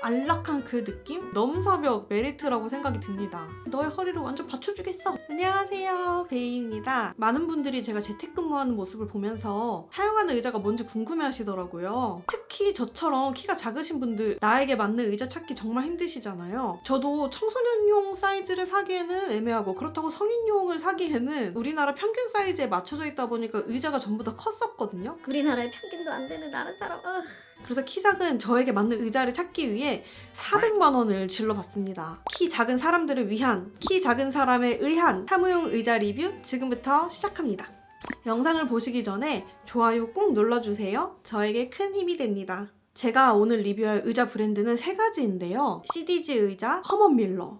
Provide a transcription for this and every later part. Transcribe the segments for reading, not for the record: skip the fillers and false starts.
안락한 그 느낌? 넘사벽 메리트라고 생각이 듭니다. 너의 허리를 완전 받쳐주겠어. 안녕하세요, 베이입니다. 많은 분들이 제가 재택근무하는 모습을 보면서 사용하는 의자가 뭔지 궁금해하시더라고요. 특히 저처럼 키가 작으신 분들, 나에게 맞는 의자 찾기 정말 힘드시잖아요. 저도 청소년용 사이즈를 사기에는 애매하고, 그렇다고 성인용을 사기에는 우리나라 평균 사이즈에 맞춰져 있다 보니까 의자가 전부 다 컸었거든요. 우리나라의 평균도 안 되는 다른 사람. 그래서 키 작은 저에게 맞는 의자를 찾기 위해 400만 원을 질러봤습니다. 키 작은 사람들을 위한, 키 작은 사람에 의한 사무용 의자 리뷰 지금부터 시작합니다. 영상을 보시기 전에 좋아요 꾹 눌러주세요. 저에게 큰 힘이 됩니다. 제가 오늘 리뷰할 의자 브랜드는 3가지인데요. CDG 의자, 허먼 밀러,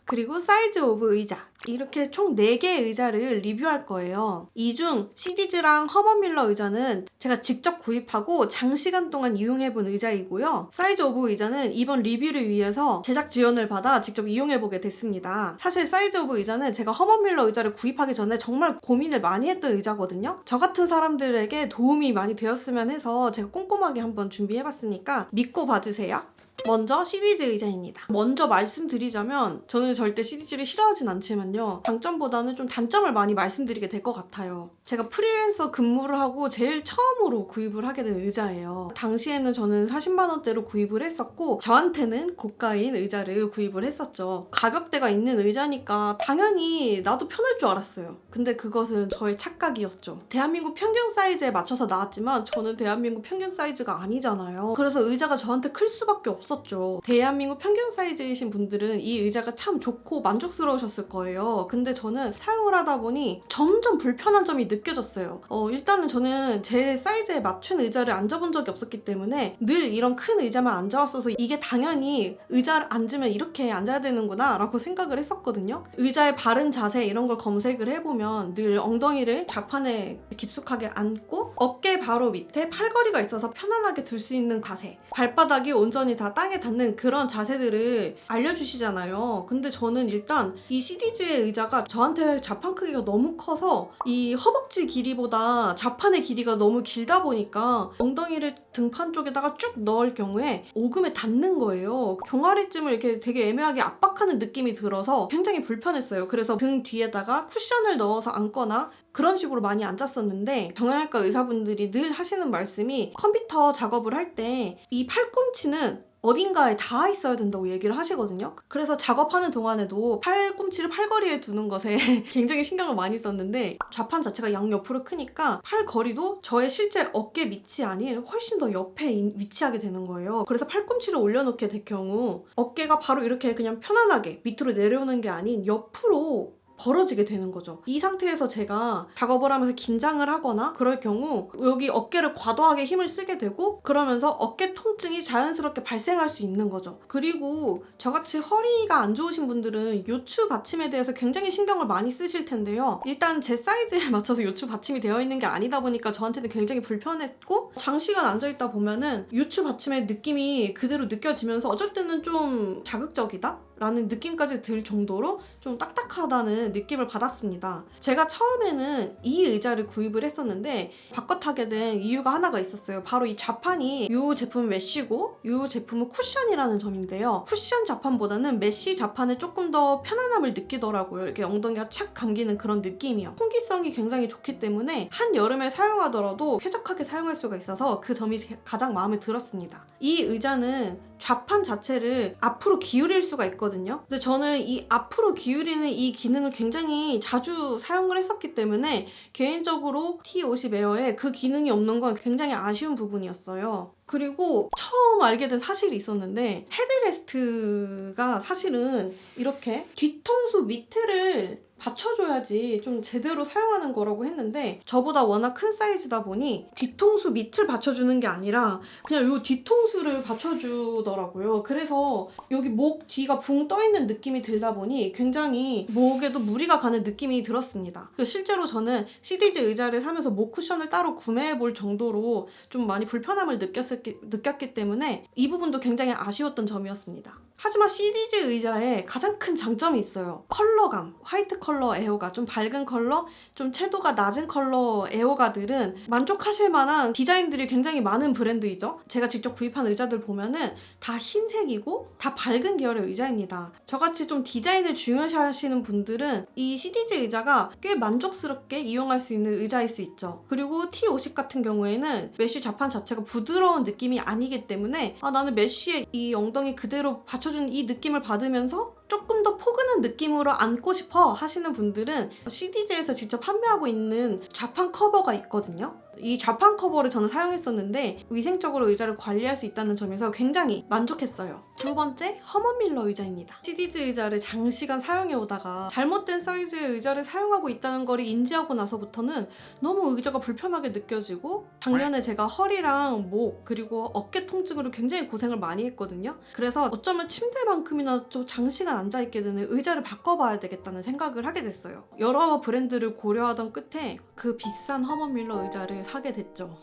그리고 사이즈 오브 의자, 이렇게 총 4개의 의자를 리뷰할 거예요. 이 중 CDG랑 허먼 밀러 의자는 제가 직접 구입하고 장시간 동안 이용해본 의자이고요. 사이즈 오브 의자는 이번 리뷰를 위해서 제작 지원을 받아 직접 이용해보게 됐습니다. 사실 사이즈 오브 의자는 제가 허먼 밀러 의자를 구입하기 전에 정말 고민을 많이 했던 의자거든요. 저 같은 사람들에게 도움이 많이 되었으면 해서 제가 꼼꼼하게 한번 준비해봤으니까 믿고 봐주세요. 먼저 CDG 의자입니다. 먼저 말씀드리자면 저는 절대 CDG를 싫어하진 않지만요. 장점보다는 좀 단점을 많이 말씀드리게 될 것 같아요. 제가 프리랜서 근무를 하고 제일 처음으로 구입을 하게 된 의자예요. 당시에는 저는 40만 원대로 구입을 했었고 저한테는 고가인 의자를 구입을 했었죠. 가격대가 있는 의자니까 당연히 나도 편할 줄 알았어요. 근데 그것은 저의 착각이었죠. 대한민국 평균 사이즈에 맞춰서 나왔지만 저는 대한민국 평균 사이즈가 아니잖아요. 그래서 의자가 저한테 클 수밖에 없었죠. 대한민국 평균 사이즈이신 분들은 이 의자가 참 좋고 만족스러우셨을 거예요. 근데 저는 사용을 하다 보니 점점 불편한 점이 느껴졌어요. 일단은 저는 제 사이즈에 맞춘 의자를 앉아본 적이 없었기 때문에 늘 이런 큰 의자만 앉아왔어서 이게 당연히 의자를 앉으면 이렇게 앉아야 되는구나 라고 생각을 했었거든요. 의자의 바른 자세 이런 걸 검색을 해보면 늘 엉덩이를 좌판에 깊숙하게 앉고 어깨 바로 밑에 팔걸이가 있어서 편안하게 둘 수 있는 자세, 발바닥이 온전히 다 땅에 닿는 그런 자세들을 알려주시잖아요. 근데 저는 일단 이 CDG의 의자가 저한테 좌판 크기가 너무 커서 이 허벅지 길이보다 좌판의 길이가 너무 길다 보니까 엉덩이를 등판 쪽에다가 쭉 넣을 경우에 오금에 닿는 거예요. 종아리쯤을 이렇게 되게 애매하게 압박하는 느낌이 들어서 굉장히 불편했어요. 그래서 등 뒤에다가 쿠션을 넣어서 앉거나 그런 식으로 많이 앉았었는데 정형외과 의사분들이 늘 하시는 말씀이 컴퓨터 작업을 할 때 이 팔꿈치는 어딘가에 닿아 있어야 된다고 얘기를 하시거든요. 그래서 작업하는 동안에도 팔꿈치를 팔걸이에 두는 것에 굉장히 신경을 많이 썼는데 좌판 자체가 양옆으로 크니까 팔걸이도 저의 실제 어깨 밑이 아닌 훨씬 더 옆에 위치하게 되는 거예요. 그래서 팔꿈치를 올려놓게 될 경우 어깨가 바로 이렇게 그냥 편안하게 밑으로 내려오는 게 아닌 옆으로 벌어지게 되는 거죠. 이 상태에서 제가 작업을 하면서 긴장을 하거나 그럴 경우 여기 어깨를 과도하게 힘을 쓰게 되고 그러면서 어깨 통증이 자연스럽게 발생할 수 있는 거죠. 그리고 저같이 허리가 안 좋으신 분들은 요추 받침에 대해서 굉장히 신경을 많이 쓰실 텐데요. 일단 제 사이즈에 맞춰서 요추 받침이 되어 있는 게 아니다 보니까 저한테는 굉장히 불편했고 장시간 앉아있다 보면은 요추 받침의 느낌이 그대로 느껴지면서 어쩔 때는 좀 자극적이다? 라는 느낌까지 들 정도로 좀 딱딱하다는 느낌을 받았습니다. 제가 처음에는 이 의자를 구입을 했었는데 바꿔 타게 된 이유가 하나가 있었어요. 바로 이 좌판이 이 제품은 메쉬고 이 제품은 쿠션이라는 점인데요. 쿠션 좌판보다는 메쉬 좌판에 조금 더 편안함을 느끼더라고요. 이렇게 엉덩이가 착 감기는 그런 느낌이요. 통기성이 굉장히 좋기 때문에 한여름에 사용하더라도 쾌적하게 사용할 수가 있어서 그 점이 가장 마음에 들었습니다. 이 의자는 좌판 자체를 앞으로 기울일 수가 있거든요. 근데 저는 이 앞으로 기울이는 이 기능을 굉장히 자주 사용을 했었기 때문에 개인적으로 T50 에어에 그 기능이 없는 건 굉장히 아쉬운 부분이었어요. 그리고 처음 알게 된 사실이 있었는데 헤드레스트가 사실은 이렇게 뒤통수 밑에를 받쳐줘야지 좀 제대로 사용하는 거라고 했는데 저보다 워낙 큰 사이즈다 보니 뒤통수 밑을 받쳐주는 게 아니라 그냥 요 뒤통수를 받쳐주더라고요. 그래서 여기 목 뒤가 붕 떠있는 느낌이 들다 보니 굉장히 목에도 무리가 가는 느낌이 들었습니다. 실제로 저는 CDG 의자를 사면서 목 쿠션을 따로 구매해 볼 정도로 좀 많이 불편함을 느꼈을 느꼈기 때문에 이 부분도 굉장히 아쉬웠던 점이었습니다. 하지만 시리즈 의자에 가장 큰 장점이 있어요. 컬러감. 화이트 컬러 애호가, 좀 밝은 컬러, 좀 채도가 낮은 컬러 애호가들은 만족하실 만한 디자인들이 굉장히 많은 브랜드이죠. 제가 직접 구입한 의자들 보면은 다 흰색이고 다 밝은 계열의 의자입니다. 저같이 좀 디자인을 중요시하시는 분들은 이 시리즈 의자가 꽤 만족스럽게 이용할 수 있는 의자일 수 있죠. 그리고 T50 같은 경우에는 메쉬 좌판 자체가 부드러운 느낌이 아니기 때문에 나는 메쉬에 이 엉덩이 그대로 받쳐준 이 느낌을 받으면서 조금 더 포근한 느낌으로 앉고 싶어 하시는 분들은 시리즈에서 직접 판매하고 있는 좌판 커버가 있거든요. 이 좌판 커버를 저는 사용했었는데 위생적으로 의자를 관리할 수 있다는 점에서 굉장히 만족했어요. 두 번째, 허먼 밀러 의자입니다. 시리즈 의자를 장시간 사용해오다가 잘못된 사이즈의 의자를 사용하고 있다는 걸 인지하고 나서부터는 너무 의자가 불편하게 느껴지고, 작년에 제가 허리랑 목 그리고 어깨 통증으로 굉장히 고생을 많이 했거든요. 그래서 어쩌면 침대만큼이나 좀 장시간 앉아있게 되는 의자를 바꿔봐야 되겠다는 생각을 하게 됐어요. 여러 브랜드를 고려하던 끝에 그 비싼 허먼 밀러 의자를 사게 됐죠.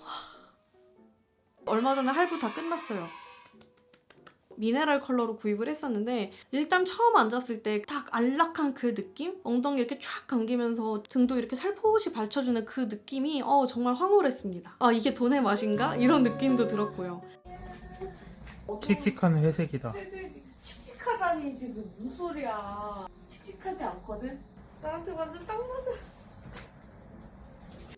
얼마 전에 할부 다 끝났어요. 미네랄 컬러로 구입을 했었는데 일단 처음 앉았을 때 딱 안락한 그 느낌? 엉덩이 이렇게 쫙 감기면서 등도 이렇게 살포시 받쳐주는 그 느낌이 정말 황홀했습니다. 이게 돈의 맛인가? 이런 느낌도 들었고요. 칙칙한 회색이다. 칙칙하다니 지금 무슨 소리야. 칙칙하지 않거든? 나한테 완전 딱 맞아.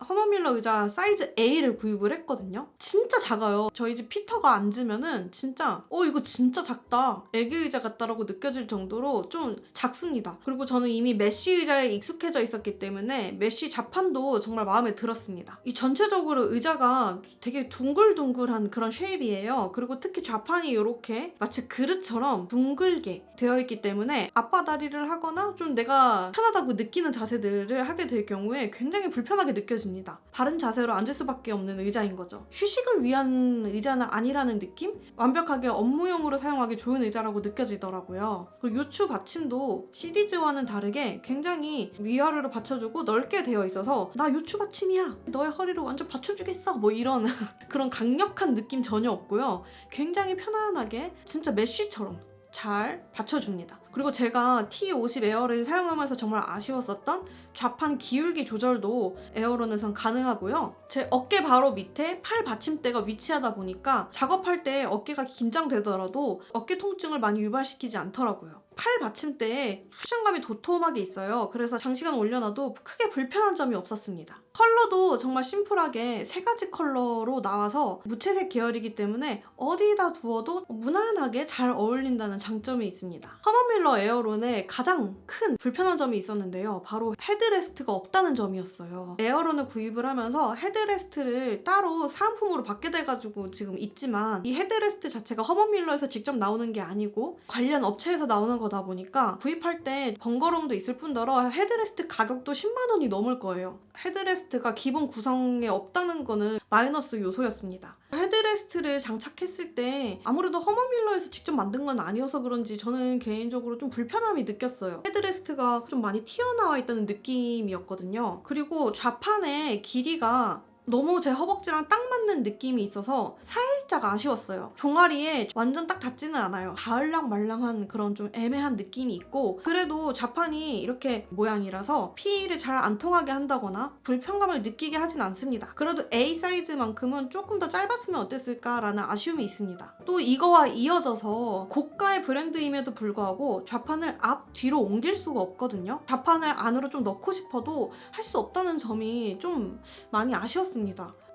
허먼 밀러 의자 사이즈 A를 구입을 했거든요. 진짜 작아요. 저희 집 피터가 앉으면은 진짜 이거 진짜 작다, 애기 의자 같다라고 느껴질 정도로 좀 작습니다. 그리고 저는 이미 메쉬 의자에 익숙해져 있었기 때문에 메쉬 좌판도 정말 마음에 들었습니다. 이 전체적으로 의자가 되게 둥글둥글한 그런 쉐입이에요. 그리고 특히 좌판이 이렇게 마치 그릇처럼 둥글게 되어 있기 때문에 앞바다리를 하거나 좀 내가 편하다고 느끼는 자세들을 하게 될 경우에 굉장히 불편하게 느껴집니다. 바른 자세로 앉을 수밖에 없는 의자인 거죠. 휴식을 위한 의자는 아니라는 느낌? 완벽하게 업무용으로 사용하기 좋은 의자라고 느껴지더라고요. 그리고 요추 받침도 시리즈와는 다르게 굉장히 위아래로 받쳐주고 넓게 되어 있어서 나 요추 받침이야, 너의 허리를 완전 받쳐주겠어, 뭐 이런 그런 강력한 느낌 전혀 없고요. 굉장히 편안하게 진짜 메쉬처럼 잘 받쳐줍니다. 그리고 제가 T50 에어를 사용하면서 정말 아쉬웠었던 좌판 기울기 조절도 에어로는 가능하고요. 제 어깨 바로 밑에 팔 받침대가 위치하다 보니까 작업할 때 어깨가 긴장되더라도 어깨 통증을 많이 유발시키지 않더라고요. 팔 받침대에 쿠션감이 도톰하게 있어요. 그래서 장시간 올려놔도 크게 불편한 점이 없었습니다. 컬러도 정말 심플하게 3가지 컬러로 나와서 무채색 계열이기 때문에 어디다 두어도 무난하게 잘 어울린다는 장점이 있습니다. 허먼 밀러 에어론의 가장 큰 불편한 점이 있었는데요. 바로 헤드레스트가 없다는 점이었어요. 에어론을 구입을 하면서 헤드레스트를 따로 사은품으로 받게 돼가지고 지금 있지만 이 헤드레스트 자체가 허먼 밀러에서 직접 나오는 게 아니고 관련 업체에서 나오는 거다 보니까 구입할 때 번거로움도 있을 뿐더러 헤드레스트 가격도 10만 원이 넘을 거예요. 헤드레스트가 기본 구성에 없다는 거는 마이너스 요소였습니다. 헤드레스트를 장착했을 때 아무래도 허먼 밀러에서 직접 만든 건 아니어서 그런지 저는 개인적으로 좀 불편함이 느꼈어요. 헤드레스트가 좀 많이 튀어나와 있다는 느낌이었거든요. 그리고 좌판의 길이가 너무 제 허벅지랑 딱 맞는 느낌이 있어서 살짝 아쉬웠어요. 종아리에 완전 딱 닿지는 않아요. 닿을랑말랑한 그런 좀 애매한 느낌이 있고, 그래도 좌판이 이렇게 모양이라서 피를 잘 안 통하게 한다거나 불편감을 느끼게 하진 않습니다. 그래도 A 사이즈만큼은 조금 더 짧았으면 어땠을까라는 아쉬움이 있습니다. 또 이거와 이어져서 고가의 브랜드임에도 불구하고 좌판을 앞, 뒤로 옮길 수가 없거든요. 좌판을 안으로 좀 넣고 싶어도 할 수 없다는 점이 좀 많이 아쉬웠습니다.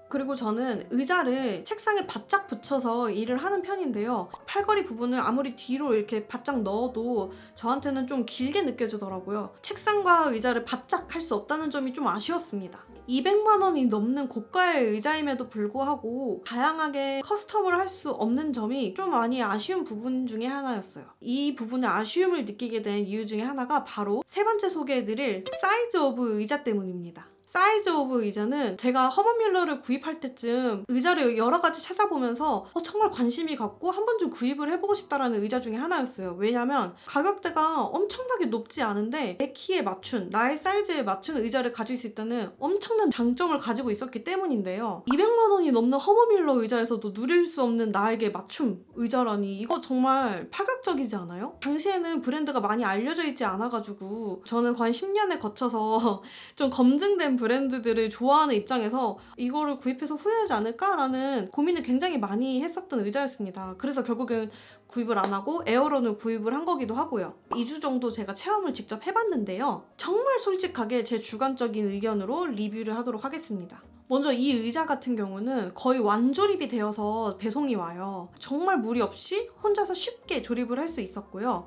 그리고 저는 의자를 책상에 바짝 붙여서 일을 하는 편인데요. 팔걸이 부분을 아무리 뒤로 이렇게 바짝 넣어도 저한테는 좀 길게 느껴지더라고요. 책상과 의자를 바짝 할 수 없다는 점이 좀 아쉬웠습니다. 200만 원이 넘는 고가의 의자임에도 불구하고 다양하게 커스텀을 할 수 없는 점이 좀 많이 아쉬운 부분 중에 하나였어요. 이 부분에 아쉬움을 느끼게 된 이유 중에 하나가 바로 세 번째 소개해드릴 사이즈 오브 의자 때문입니다. 사이즈 오브 의자는 제가 허먼 밀러를 구입할 때쯤 의자를 여러 가지 찾아보면서 정말 관심이 갔고 한 번쯤 구입을 해보고 싶다라는 의자 중에 하나였어요. 왜냐면 가격대가 엄청나게 높지 않은데 내 키에 맞춘, 나의 사이즈에 맞춘 의자를 가질 수 있다는 엄청난 장점을 가지고 있었기 때문인데요. 200만 원이 넘는 허먼 밀러 의자에서도 누릴 수 없는 나에게 맞춤 의자라니 이거 정말 파격적이지 않아요? 당시에는 브랜드가 많이 알려져 있지 않아가지고 저는 거의 10년에 거쳐서 좀 검증된 브랜드들을 좋아하는 입장에서 이거를 구입해서 후회하지 않을까라는 고민을 굉장히 많이 했었던 의자였습니다. 그래서 결국엔 구입을 안 하고 에어런을 구입을 한 거기도 하고요. 2주 정도 제가 체험을 직접 해봤는데요. 정말 솔직하게 제 주관적인 의견으로 리뷰를 하도록 하겠습니다. 먼저 이 의자 같은 경우는 거의 완조립이 되어서 배송이 와요. 정말 무리 없이 혼자서 쉽게 조립을 할 수 있었고요.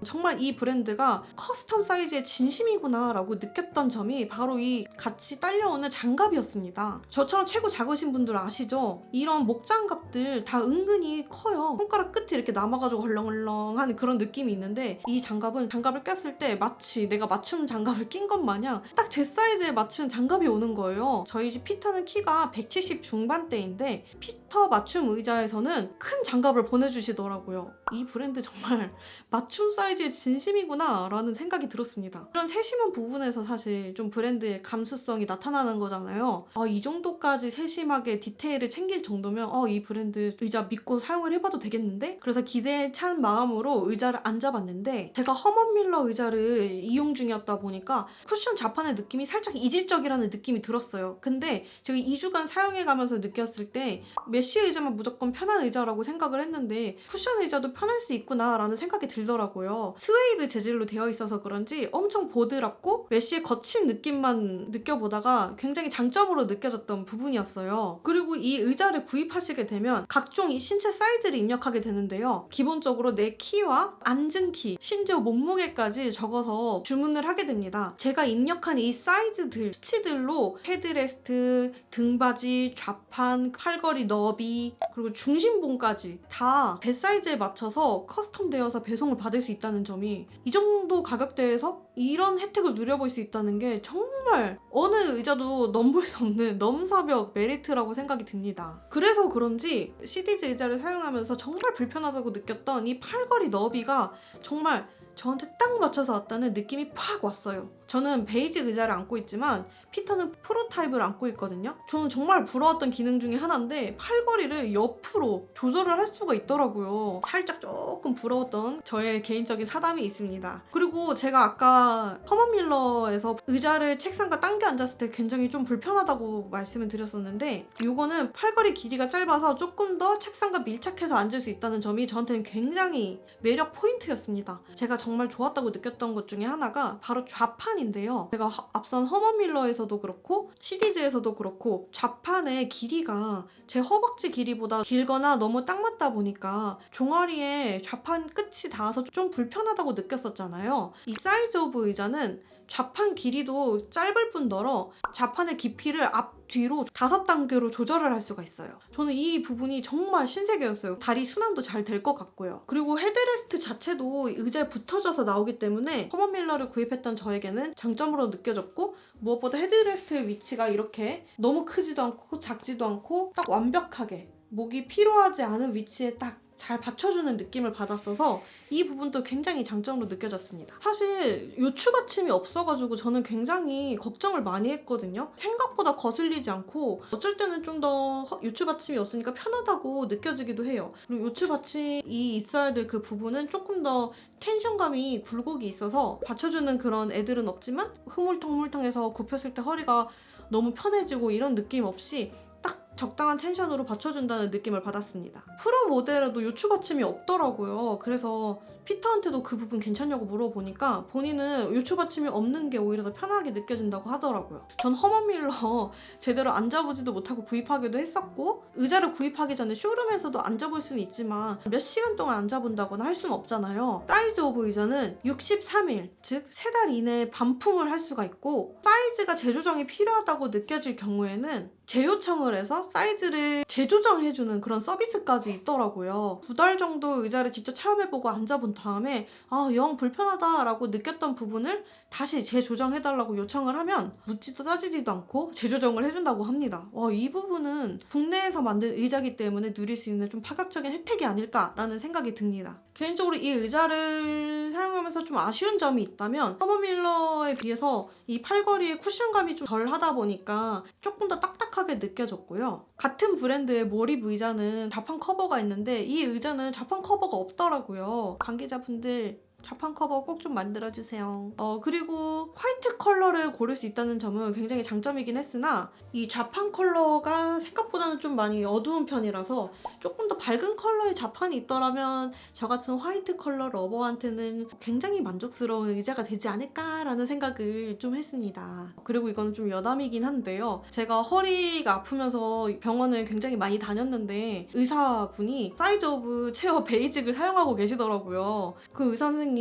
정말 이 브랜드가 커스텀 사이즈의 진심이구나 라고 느꼈던 점이 바로 이 같이 딸려오는 장갑이었습니다. 저처럼 체구 작으신 분들 아시죠? 이런 목장갑들 다 은근히 커요. 손가락 끝에 이렇게 남아가지고 헐렁헐렁한 그런 느낌이 있는데 이 장갑은 장갑을 꼈을 때 마치 내가 맞춤 장갑을 낀 것 마냥 딱 제 사이즈에 맞춘 장갑이 오는 거예요. 저희 집 피터는 키가 170 중반대인데 피터 맞춤 의자에서는 큰 장갑을 보내주시더라고요. 이 브랜드 정말 맞춤 사이즈의 진심이구나 라는 생각이 들었습니다. 이런 세심한 부분에서 사실 좀 브랜드의 감수성이 나타나는 거잖아요. 이 정도까지 세심하게 디테일을 챙길 정도면 이 브랜드 의자 믿고 사용을 해봐도 되겠는데? 그래서 기대에 찬 마음으로 의자를 앉아봤는데 제가 허먼 밀러 의자를 이용 중이었다 보니까 쿠션 자판의 느낌이 살짝 이질적이라는 느낌이 들었어요. 근데 제가 2주간 사용해가면서 느꼈을 때 메쉬 의자만 무조건 편한 의자라고 생각을 했는데 쿠션 의자도 편할 수 있구나 라는 생각이 들더라고요. 스웨이드 재질로 되어 있어서 그런지 엄청 보드랍고 메쉬의 거친 느낌만 느껴보다가 굉장히 장점으로 느껴졌던 부분이었어요. 그리고 이 의자를 구입하시게 되면 각종 이 신체 사이즈를 입력하게 되는데요. 기본적으로 내 키와 앉은 키, 심지어 몸무게까지 적어서 주문을 하게 됩니다. 제가 입력한 이 사이즈들, 수치들로 헤드레스트, 등받이, 좌판, 팔걸이 너비, 그리고 중심봉까지 다 제 사이즈에 맞춰서 커스텀되어서 배송을 받을 수 있다는 점이 이 정도 가격대에서 이런 혜택을 누려볼 수 있다는 게 정말 어느 의자도 넘볼 수 없는 넘사벽 메리트라고 생각이 듭니다. 그래서 그런지 시디즈 의자를 사용하면서 정말 불편하다고 느꼈던 이 팔걸이 너비가 정말 저한테 딱 맞춰서 왔다는 느낌이 팍 왔어요. 저는 베이지 의자를 안고 있지만 피터는 프로타입을 안고 있거든요. 저는 정말 부러웠던 기능 중에 하나인데 팔걸이를 옆으로 조절을 할 수가 있더라고요. 살짝 조금 부러웠던 저의 개인적인 사담이 있습니다. 그리고 제가 아까 허먼 밀러에서 의자를 책상과 당겨 앉았을 때 굉장히 좀 불편하다고 말씀을 드렸었는데 이거는 팔걸이 길이가 짧아서 조금 더 책상과 밀착해서 앉을 수 있다는 점이 저한테는 굉장히 매력 포인트였습니다. 제가 정말 좋았다고 느꼈던 것 중에 하나가 바로 좌판인데요. 제가 앞선 허먼 밀러에서도 그렇고 시디즈에서도 그렇고 좌판의 길이가 제 허벅지 길이보다 길거나 너무 딱 맞다 보니까 종아리에 좌판 끝이 닿아서 좀 불편하다고 느꼈었잖아요. 이 사이즈 오브 의자는 좌판 길이도 짧을 뿐더러 좌판의 깊이를 앞뒤로 5단계로 조절을 할 수가 있어요. 저는 이 부분이 정말 신세계였어요. 다리 순환도 잘 될 것 같고요. 그리고 헤드레스트 자체도 의자에 붙어져서 나오기 때문에 허먼 밀러를 구입했던 저에게는 장점으로 느껴졌고 무엇보다 헤드레스트의 위치가 이렇게 너무 크지도 않고 작지도 않고 딱 완벽하게 목이 피로하지 않은 위치에 딱 잘 받쳐주는 느낌을 받았어서 이 부분도 굉장히 장점으로 느껴졌습니다. 사실 요추 받침이 없어가지고 저는 굉장히 걱정을 많이 했거든요. 생각보다 거슬리지 않고 어쩔 때는 좀 더 요추 받침이 없으니까 편하다고 느껴지기도 해요. 그리고 요추 받침이 있어야 될 그 부분은 조금 더 텐션감이 굴곡이 있어서 받쳐주는 그런 애들은 없지만 흐물텅물텅해서 굽혔을 때 허리가 너무 편해지고 이런 느낌 없이 딱 적당한 텐션으로 받쳐준다는 느낌을 받았습니다. 프로 모델에도 요추 받침이 없더라고요. 그래서 피터한테도 그 부분 괜찮냐고 물어보니까 본인은 요추 받침이 없는 게 오히려 더 편하게 느껴진다고 하더라고요. 전 허먼 밀러 제대로 앉아보지도 못하고 구입하기도 했었고 의자를 구입하기 전에 쇼룸에서도 앉아볼 수는 있지만 몇 시간 동안 앉아본다거나 할 수는 없잖아요. 사이즈 오브 의자는 63일, 즉 3달 이내에 반품을 할 수가 있고 사이즈가 재조정이 필요하다고 느껴질 경우에는 재요청을 해서 사이즈를 재조정해주는 그런 서비스까지 있더라고요. 2달 정도 의자를 직접 체험해보고 앉아본 다음에 영 불편하다라고 느꼈던 부분을 다시 재조정해달라고 요청을 하면 묻지도 따지지도 않고 재조정을 해준다고 합니다. 이 부분은 국내에서 만든 의자기 때문에 누릴 수 있는 좀 파격적인 혜택이 아닐까라는 생각이 듭니다. 개인적으로 이 의자를 사용하면서 좀 아쉬운 점이 있다면 허버밀러에 비해서 이 팔걸이의 쿠션감이 좀 덜 하다 보니까 조금 더 딱딱하게 느껴졌고요. 같은 브랜드의 모립 의자는 좌판 커버가 있는데 이 의자는 좌판 커버가 없더라고요. 관계자분들 좌판 커버 꼭 좀 만들어주세요. 그리고 화이트 컬러를 고를 수 있다는 점은 굉장히 장점이긴 했으나 이 좌판 컬러가 생각보다는 좀 많이 어두운 편이라서 조금 더 밝은 컬러의 좌판이 있더라면 저 같은 화이트 컬러 러버한테는 굉장히 만족스러운 의자가 되지 않을까라는 생각을 좀 했습니다. 그리고 이거는 좀 여담이긴 한데요. 제가 허리가 아프면서 병원을 굉장히 많이 다녔는데 의사분이 사이즈 오브 체어 베이직을 사용하고 계시더라고요. 그 의사 선생님이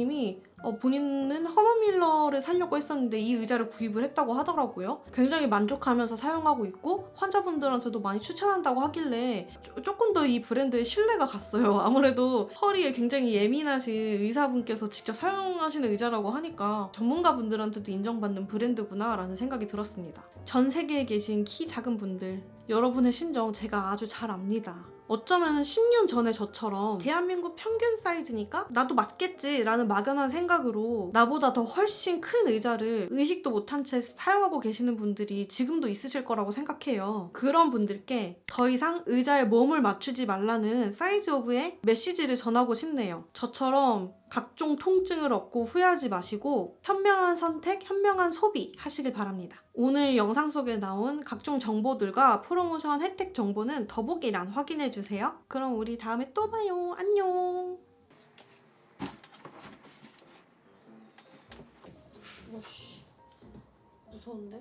본인은 허버밀러를 사려고 했었는데 이 의자를 구입을 했다고 하더라고요. 굉장히 만족하면서 사용하고 있고 환자분들한테도 많이 추천한다고 하길래 조금 더 이 브랜드에 신뢰가 갔어요. 아무래도 허리에 굉장히 예민하신 의사분께서 직접 사용하시는 의자라고 하니까 전문가분들한테도 인정받는 브랜드구나 라는 생각이 들었습니다. 전 세계에 계신 키 작은 분들, 여러분의 심정 제가 아주 잘 압니다. 어쩌면 10년 전에 저처럼 대한민국 평균 사이즈니까 나도 맞겠지 라는 막연한 생각으로 나보다 더 훨씬 큰 의자를 의식도 못한 채 사용하고 계시는 분들이 지금도 있으실 거라고 생각해요. 그런 분들께 더 이상 의자에 몸을 맞추지 말라는 사이즈 오브의 메시지를 전하고 싶네요. 저처럼 각종 통증을 얻고 후회하지 마시고 현명한 선택, 현명한 소비 하시길 바랍니다. 오늘 영상 속에 나온 각종 정보들과 프로모션 혜택 정보는 더보기란 확인해주세요. 그럼 우리 다음에 또 봐요. 안녕. 무서운데?